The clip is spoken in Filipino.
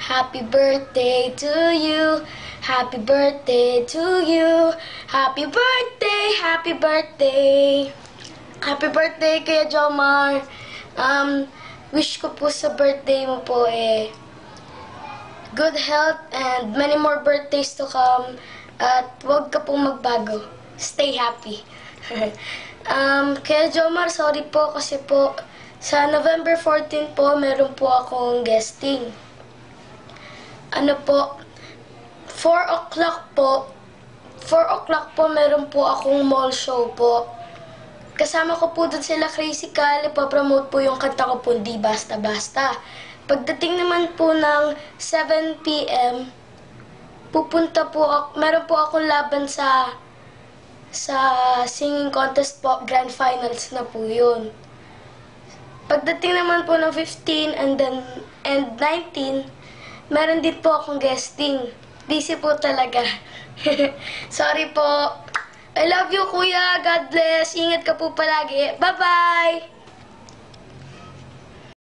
Happy birthday to you. Happy birthday to you. Happy birthday, happy birthday. Happy birthday Kuya Jomar. Wish ko po sa birthday mo po good health and many more birthdays to come. At huwag ka pong magbago. Stay happy. Kuya Jomar, sorry po kasi po sa November 14 po, meron po akong guesting. Ano po, 4 o'clock po, meron po akong mall show po. Kasama ko po dun sila Crazy Cal, ipapromote po yung kanta ko po, Di Basta Basta. Pagdating naman po ng 7 p.m., meron po akong laban sa singing contest po, grand finals na po yun. Pagdating naman po ng 15 and 19, meron din po akong guesting. Busy po talaga. Sorry po. I love you, Kuya. God bless. Ingat ka po palagi. Bye-bye!